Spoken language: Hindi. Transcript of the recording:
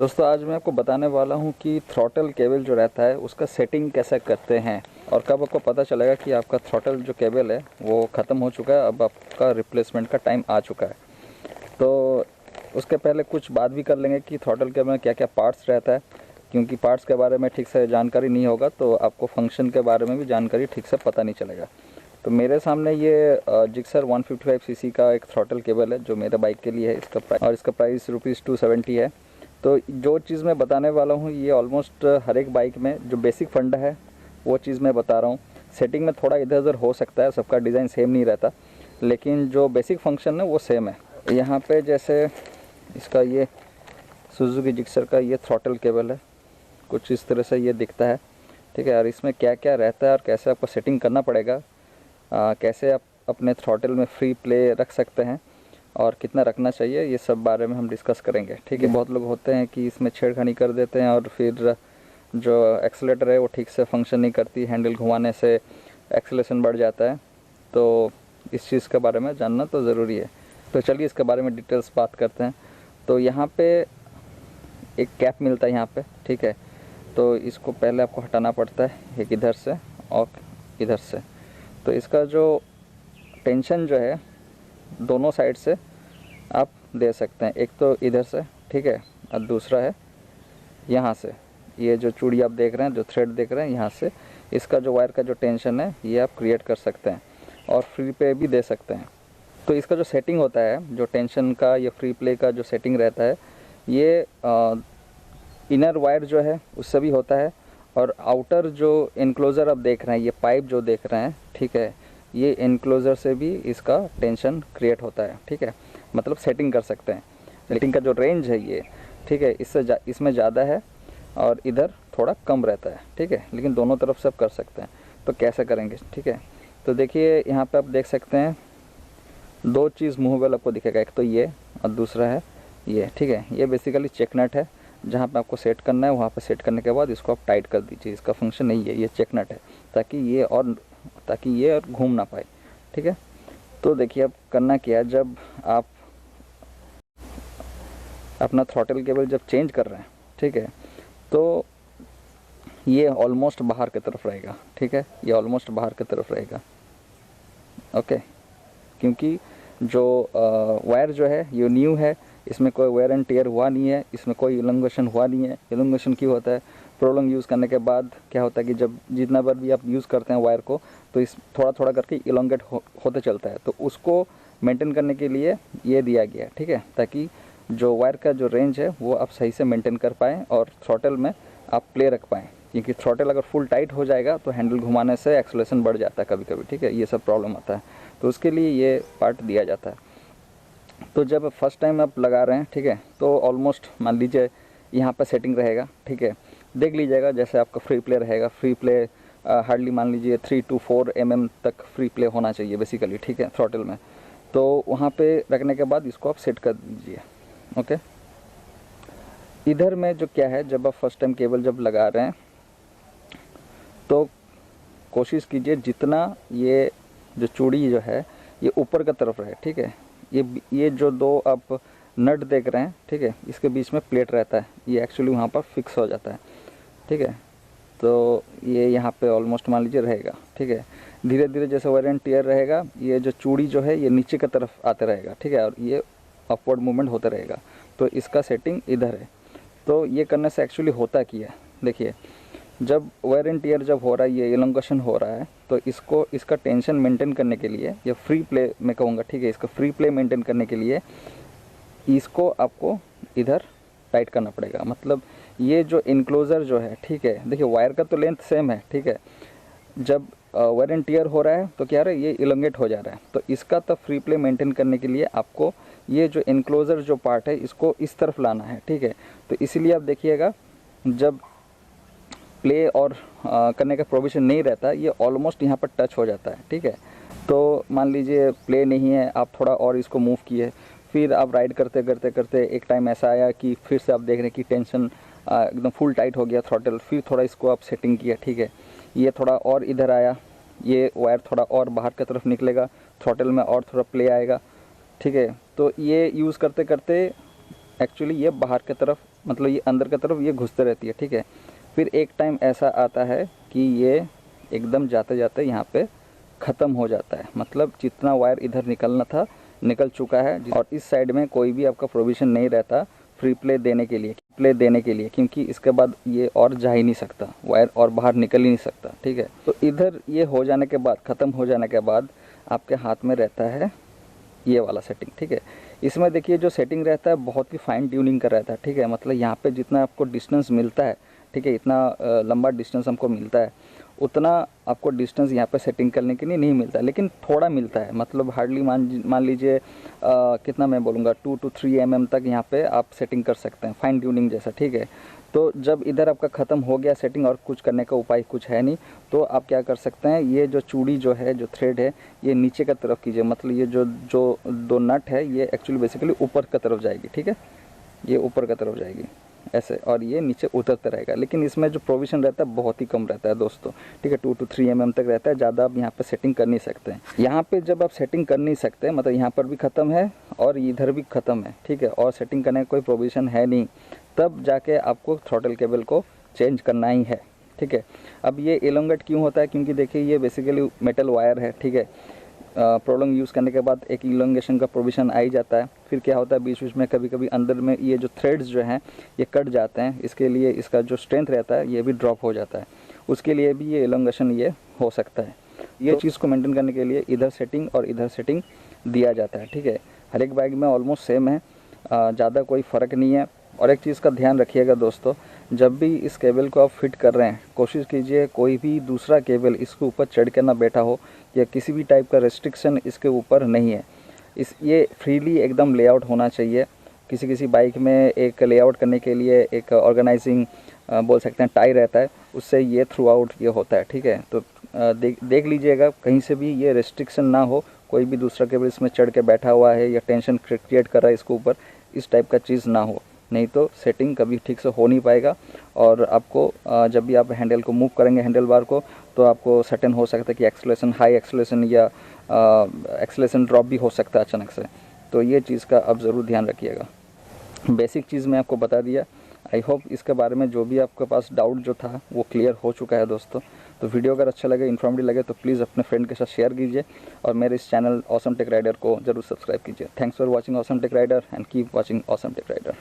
दोस्तों आज मैं आपको बताने वाला हूं कि थ्रॉटल केबल जो रहता है उसका सेटिंग कैसे करते हैं और कब आपको पता चलेगा कि आपका थ्रॉटल जो केबल है वो ख़त्म हो चुका है, अब आपका रिप्लेसमेंट का टाइम आ चुका है। तो उसके पहले कुछ बात भी कर लेंगे कि थ्रॉटल केबल में क्या क्या पार्ट्स रहता है, क्योंकि पार्ट्स के बारे में ठीक से जानकारी नहीं होगा तो आपको फंक्शन के बारे में भी जानकारी ठीक से पता नहीं चलेगा। तो मेरे सामने ये जिक्सर 155 सीसी का एक थ्रॉटल केबल है जो मेरे बाइक के लिए है। इसका प्राइस ₹270 है। तो जो चीज़ मैं बताने वाला हूँ ये ऑलमोस्ट हर एक बाइक में जो बेसिक फंडा है वो चीज़ मैं बता रहा हूँ। सेटिंग में थोड़ा इधर उधर हो सकता है, सबका डिज़ाइन सेम नहीं रहता, लेकिन जो बेसिक फंक्शन है वो सेम है। यहाँ पे जैसे इसका ये सुजुकी जिक्सर का ये थ्रॉटल केबल है, कुछ इस तरह से ये दिखता है, ठीक है। और इसमें क्या क्या रहता है और कैसे आपको सेटिंग करना पड़ेगा, कैसे आप अपने थ्रॉटल में फ्री प्ले रख सकते हैं और कितना रखना चाहिए, ये सब बारे में हम डिस्कस करेंगे, ठीक है। बहुत लोग होते हैं कि इसमें छेड़खानी कर देते हैं और फिर जो एक्सेलेटर है वो ठीक से फंक्शन नहीं करती, हैंडल घुमाने से एक्सेलेरेशन बढ़ जाता है। तो इस चीज़ के बारे में जानना तो ज़रूरी है। तो चलिए इसके बारे में डिटेल्स बात करते हैं। तो यहाँ पे एक कैप मिलता है यहाँ पे, ठीक है। तो इसको पहले आपको हटाना पड़ता है, एक इधर से और इधर से। तो इसका जो टेंशन जो है दोनों साइड से आप दे सकते हैं, एक तो इधर से, ठीक है, और दूसरा है यहाँ से। ये जो चूड़ी आप देख रहे हैं, जो थ्रेड देख रहे हैं, यहाँ से इसका जो वायर का जो टेंशन है ये आप क्रिएट कर सकते हैं और फ्री पे भी दे सकते हैं। तो इसका जो सेटिंग होता है, जो टेंशन का या फ्री प्ले का जो सेटिंग रहता है, ये इनर वायर जो है उससे भी होता है और आउटर जो इनक्लोज़र आप देख रहे हैं, ये पाइप जो देख रहे हैं, ठीक है, ये इनक्लोज़र से भी इसका टेंशन क्रिएट होता है, ठीक है। मतलब सेटिंग कर सकते हैं। सेटिंग का जो रेंज है ये, ठीक है, इसमें ज़्यादा है और इधर थोड़ा कम रहता है, ठीक है, लेकिन दोनों तरफ से आप कर सकते हैं। तो कैसे करेंगे, ठीक है। तो देखिए यहाँ पे आप देख सकते हैं दो चीज़ मूवेबल आपको दिखेगा, एक तो ये और दूसरा है ये, ठीक है। ये बेसिकली चेक नट है, जहाँ पे आपको सेट करना है वहाँ पे सेट करने के बाद इसको आप टाइट कर दीजिए। इसका फंक्शन नहीं है, ये चेक नट है ताकि ये और घूम ना पाए, ठीक है। तो देखिए अब करना क्या है, जब आप अपना थ्रॉटल केबल जब चेंज कर रहे हैं, ठीक है, तो ये ऑलमोस्ट बाहर की तरफ रहेगा, ठीक है, ये ऑलमोस्ट बाहर की तरफ रहेगा, ओके। क्योंकि जो वायर जो है ये न्यू है, इसमें कोई वेयर एंड टेयर हुआ नहीं है, इसमें कोई इलोंगेशन हुआ नहीं है। इलोंगेशन क्यों होता है? प्रोलॉन्ग यूज़ करने के बाद क्या होता है कि जब जितना बार भी आप यूज़ करते हैं वायर को, तो इस थोड़ा थोड़ा करके इलोंगेट होते चलता है। तो उसको मेंटेन करने के लिए ये दिया गया है, ठीक है, ताकि जो वायर का जो रेंज है वो आप सही से मेंटेन कर पाएँ और थ्रॉटल में आप प्ले रख पाएँ। क्योंकि थ्रॉटल अगर फुल टाइट हो जाएगा तो हैंडल घुमाने से एक्सेलरेशन बढ़ जाता है कभी कभी, ठीक है, ये सब प्रॉब्लम आता है। तो उसके लिए ये पार्ट दिया जाता है। तो जब फर्स्ट टाइम आप लगा रहे हैं, ठीक है, तो ऑलमोस्ट मान लीजिए यहाँ पर सेटिंग रहेगा, ठीक है, देख लीजिएगा जैसे आपका फ्री प्ले रहेगा। फ्री प्ले हार्डली मान लीजिए 3 to 4 mm तक फ्री प्ले होना चाहिए बेसिकली, ठीक है, थ्रॉटल में। तो वहाँ पे रखने के बाद इसको आप सेट कर दीजिए, ओके। इधर में जो क्या है, जब आप फर्स्ट टाइम केबल जब लगा रहे हैं तो कोशिश कीजिए जितना ये जो चूड़ी जो है ये ऊपर की तरफ रहे, ठीक है। ये जो दो आप नट देख रहे हैं, ठीक है, इसके बीच में प्लेट रहता है, ये एक्चुअली वहाँ पर फिक्स हो जाता है, ठीक है। तो ये यहाँ पे ऑलमोस्ट मान लीजिए रहेगा, ठीक है। धीरे धीरे जैसे वेयर एंड टियर रहेगा, ये जो चूड़ी जो है ये नीचे की तरफ आते रहेगा, ठीक है, और ये अपवर्ड मूवमेंट होता रहेगा। तो इसका सेटिंग इधर है। तो ये करने से एक्चुअली होता क्या है, देखिए, जब वेयर एंड टियर जब हो रहा है, ये इलोंगेशन हो रहा है, तो इसका टेंशन मेंटेन करने के लिए, या फ्री प्ले मैं कहूँगा, ठीक है, इसका फ्री प्ले मेंटेन करने के लिए इसको आपको इधर टाइट करना पड़ेगा। मतलब ये जो इनक्लोज़र जो है, ठीक है, देखिए वायर का तो लेंथ सेम है, ठीक है। जब वेयर एंड टियर हो रहा है तो क्या रहा है, ये इलोंगेट हो जा रहा है। तो इसका तो फ्री प्ले मेंटेन करने के लिए आपको ये जो इनक्लोज़र जो पार्ट है इसको इस तरफ लाना है, ठीक है। तो इसीलिए आप देखिएगा जब प्ले और करने का प्रोविज़न नहीं रहता, ये ऑलमोस्ट यहाँ पर टच हो जाता है, ठीक है। तो मान लीजिए प्ले नहीं है, आप थोड़ा और इसको मूव किए, फिर आप राइड करते करते करते एक टाइम ऐसा आया कि फिर से आप देख रहे हैं कि टेंशन एकदम फुल टाइट हो गया थ्रॉटल, फिर थोड़ा इसको आप सेटिंग किया, ठीक है, ये थोड़ा और इधर आया, ये वायर थोड़ा और बाहर की तरफ निकलेगा, थ्रॉटल में और थोड़ा प्ले आएगा, ठीक है। तो ये यूज़ करते करते एक्चुअली ये बाहर की तरफ मतलब ये अंदर की तरफ ये घुसते रहती है, ठीक है। फिर एक टाइम ऐसा आता है कि ये एकदम जाते जाते यहाँ पे ख़त्म हो जाता है, मतलब जितना वायर इधर निकलना था निकल चुका है। और इस साइड में कोई भी आपका प्रोविज़न नहीं रहता फ्री प्ले देने के लिए, क्योंकि इसके बाद ये और जा ही नहीं सकता, वायर और बाहर निकल ही नहीं सकता, ठीक है। तो इधर ये हो जाने के बाद, ख़त्म हो जाने के बाद आपके हाथ में रहता है ये वाला सेटिंग, ठीक है। इसमें देखिए जो सेटिंग रहता है बहुत ही फाइन ट्यूनिंग का रहता है, ठीक है। मतलब यहाँ पे जितना आपको डिस्टेंस मिलता है, ठीक है, इतना लंबा डिस्टेंस हमको मिलता है, उतना आपको डिस्टेंस यहाँ पे सेटिंग करने के लिए नहीं मिलता, लेकिन थोड़ा मिलता है। मतलब हार्डली मान लीजिए कितना मैं बोलूँगा 2 to 3 mm तक यहाँ पे आप सेटिंग कर सकते हैं, फाइन ट्यूनिंग जैसा, ठीक है। तो जब इधर आपका ख़त्म हो गया सेटिंग और कुछ करने का उपाय कुछ है नहीं, तो आप क्या कर सकते हैं, ये जो चूड़ी जो है, जो थ्रेड है, ये नीचे की तरफ कीजिए। मतलब ये जो 2 नट है ये एक्चुअली बेसिकली ऊपर की तरफ जाएगी, ठीक है, ये ऊपर की तरफ जाएगी ऐसे, और ये नीचे उतरता रहेगा। लेकिन इसमें जो प्रोविज़न रहता है बहुत ही कम रहता है दोस्तों, ठीक है, 2 to 3 mm तक रहता है, ज़्यादा आप यहाँ पे सेटिंग कर नहीं सकते हैं। यहाँ पे जब आप सेटिंग कर नहीं सकते, मतलब यहाँ पर भी ख़त्म है और इधर भी ख़त्म है, ठीक है, और सेटिंग करने का कोई प्रोविज़न है नहीं, तब जाके आपको थ्रॉटल केबल को चेंज करना ही है, ठीक है। अब ये एलोंगेट क्यों होता है, क्योंकि देखिए ये बेसिकली मेटल वायर है, ठीक है। प्रोलॉन्ग यूज़ करने के बाद एक इलोंगेशन का प्रोविज़न आ ही जाता है। फिर क्या होता है बीच बीच में कभी कभी अंदर में ये जो थ्रेड्स जो हैं ये कट जाते हैं, इसके लिए इसका जो स्ट्रेंथ रहता है ये भी ड्रॉप हो जाता है, उसके लिए भी ये इलोंगेशन ये हो सकता है। ये चीज़ को मेंटेन करने के लिए इधर सेटिंग और इधर सेटिंग दिया जाता है, ठीक है। हर एक बाइक में ऑलमोस्ट सेम है, ज़्यादा कोई फ़र्क नहीं है। और एक चीज़ का ध्यान रखिएगा दोस्तों, जब भी इस केबल को आप फिट कर रहे हैं कोशिश कीजिए कोई भी दूसरा केबल इसके ऊपर चढ़ के ना बैठा हो, या किसी भी टाइप का रेस्ट्रिक्शन इसके ऊपर नहीं है। ये फ्रीली एकदम लेआउट होना चाहिए। किसी बाइक में एक लेआउट करने के लिए एक ऑर्गेनाइजिंग बोल सकते हैं टाई रहता है, उससे ये थ्रू आउट ये होता है, ठीक है। तो देख लीजिएगा कहीं से भी ये रेस्ट्रिक्शन ना हो, कोई भी दूसरा केबल इसमें चढ़ के बैठा हुआ है या टेंशन क्रिएट कर रहा है इसके ऊपर, इस टाइप का चीज़ ना हो, नहीं तो सेटिंग कभी ठीक से हो नहीं पाएगा। और आपको जब भी आप हैंडल को मूव करेंगे, हैंडल बार को, तो आपको सर्टेन हो सकता है कि एक्सेलरेशन, हाई एक्सेलरेशन या एक्सेलरेशन ड्रॉप भी हो सकता है अचानक से। तो ये चीज़ का आप ज़रूर ध्यान रखिएगा। बेसिक चीज़ मैं आपको बता दिया। आई होप इसके बारे में जो भी आपके पास डाउट जो था वो क्लियर हो चुका है दोस्तों। तो वीडियो अगर अच्छा लगे, इन्फॉर्मेटिव लगे, तो प्लीज़ अपने फ्रेंड के साथ शेयर कीजिए और मेरे इस चैनल ऑसम टेक राइडर को जरूर सब्सक्राइब कीजिए। Thanks for watching Awesome Tech Rider and keep watching Awesome Tech rider.